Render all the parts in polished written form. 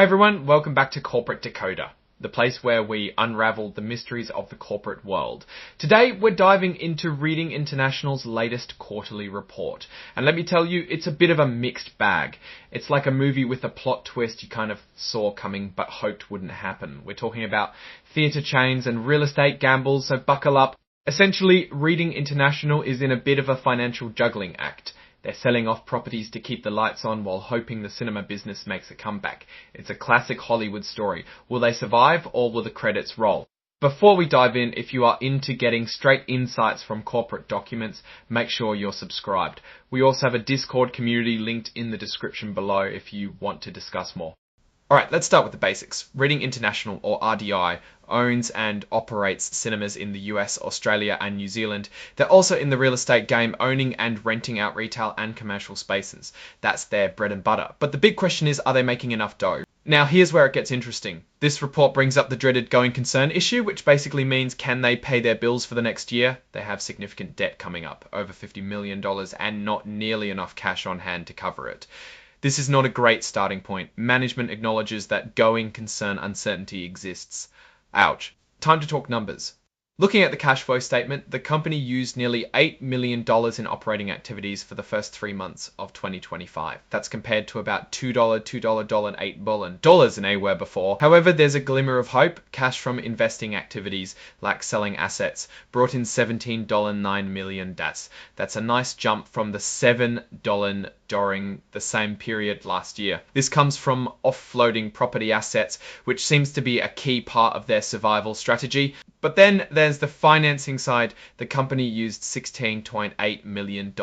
everyone, welcome back to Corporate Decoder, the place where we unravel the mysteries of the corporate world. Today, we're diving into Reading International's latest quarterly report. And let me tell you, it's a bit of a mixed bag. It's like a movie with a plot twist you kind of saw coming but hoped wouldn't happen. We're talking about theatre chains and real estate gambles, so buckle up. Essentially, Reading International is in a bit of a financial juggling act. They're selling off properties to keep the lights on while hoping the cinema business makes a comeback. It's a classic Hollywood story. Will they survive or will the credits roll? Before we dive in, if you are into getting straight insights from corporate documents, make sure you're subscribed. We also have a Discord community linked in the description below if you want to discuss more. Alright, let's start with the basics. Reading International, or RDI, owns and operates cinemas in the US, Australia and New Zealand. They're also in the real estate game, owning and renting out retail and commercial spaces. That's their bread and butter. But the big question is, are they making enough dough? Now here's where it gets interesting. This report brings up the dreaded going concern issue, which basically means can they pay their bills for the next year? They have significant debt coming up, over $50 million, and not nearly enough cash on hand to cover it. This is not a great starting point. Management acknowledges that going concern uncertainty exists. Ouch. Time to talk numbers. Looking at the cash flow statement, the company used nearly $8 million in operating activities for the first 3 months of 2025. That's compared to about $2 and $8 in a before. However, there's a glimmer of hope. Cash from investing activities, like selling assets, brought in $17.9 million. That's a nice jump from the $7 during the same period last year. This comes from offloading property assets, which seems to be a key part of their survival strategy. But then there's the financing side. The company used $16.8 million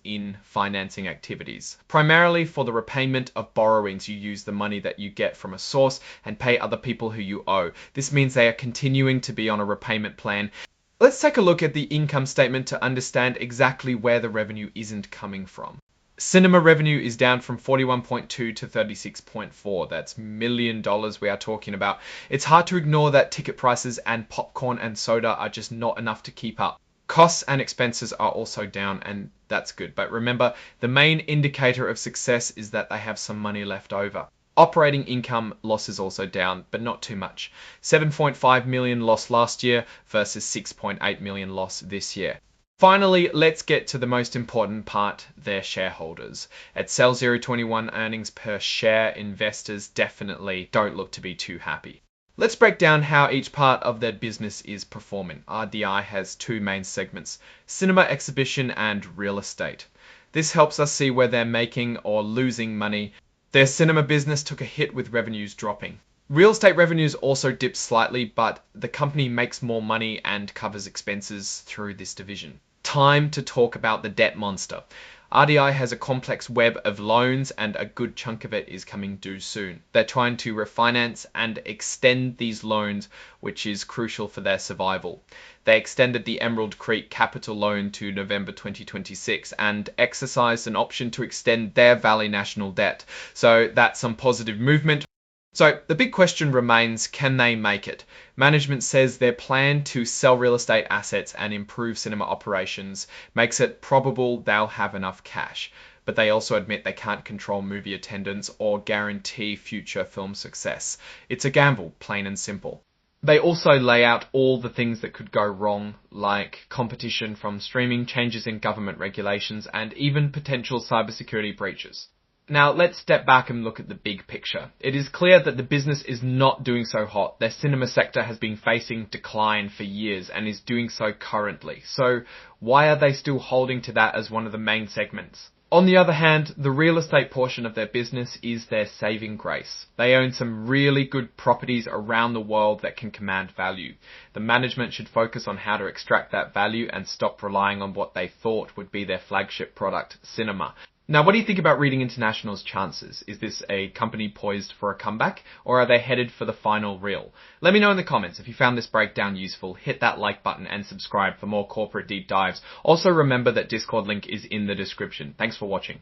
in financing activities, primarily for the repayment of borrowings. You use the money that you get from a source and pay other people who you owe. This means they are continuing to be on a repayment plan. Let's take a look at the income statement to understand exactly where the revenue isn't coming from. Cinema revenue is down from 41.2 to 36.4. That's $1 million we are talking about. It's hard to ignore that ticket prices and popcorn and soda are just not enough to keep up. Costs and expenses are also down, and that's good. But remember, the main indicator of success is that they have some money left over. Operating income loss is also down, but not too much. 7.5 million loss last year versus 6.8 million loss this year. Finally, let's get to the most important part, their shareholders. At Sell 021 earnings per share, investors definitely don't look to be too happy. Let's break down how each part of their business is performing. RDI has two main segments, cinema exhibition and real estate. This helps us see where they're making or losing money. Their cinema business took a hit with revenues dropping. Real estate revenues also dipped slightly, but the company makes more money and covers expenses through this division. Time to talk about the debt monster. RDI has a complex web of loans and a good chunk of it is coming due soon. They're trying to refinance and extend these loans, which is crucial for their survival. They extended the Emerald Creek Capital loan to November 2026 and exercised an option to extend their Valley National debt. So that's some positive movement. So the big question remains, can they make it? Management says their plan to sell real estate assets and improve cinema operations makes it probable they'll have enough cash. But they also admit they can't control movie attendance or guarantee future film success. It's a gamble, plain and simple. They also lay out all the things that could go wrong, like competition from streaming, changes in government regulations, and even potential cybersecurity breaches. Now, let's step back and look at the big picture. It is clear that the business is not doing so hot. Their cinema sector has been facing decline for years and is doing so currently. So why are they still holding to that as one of the main segments? On the other hand, the real estate portion of their business is their saving grace. They own some really good properties around the world that can command value. The management should focus on how to extract that value and stop relying on what they thought would be their flagship product, cinema. Now, what do you think about Reading International's chances? Is this a company poised for a comeback, or are they headed for the final reel? Let me know in the comments. If you found this breakdown useful, hit that like button and subscribe for more corporate deep dives. Also remember that Discord link is in the description. Thanks for watching.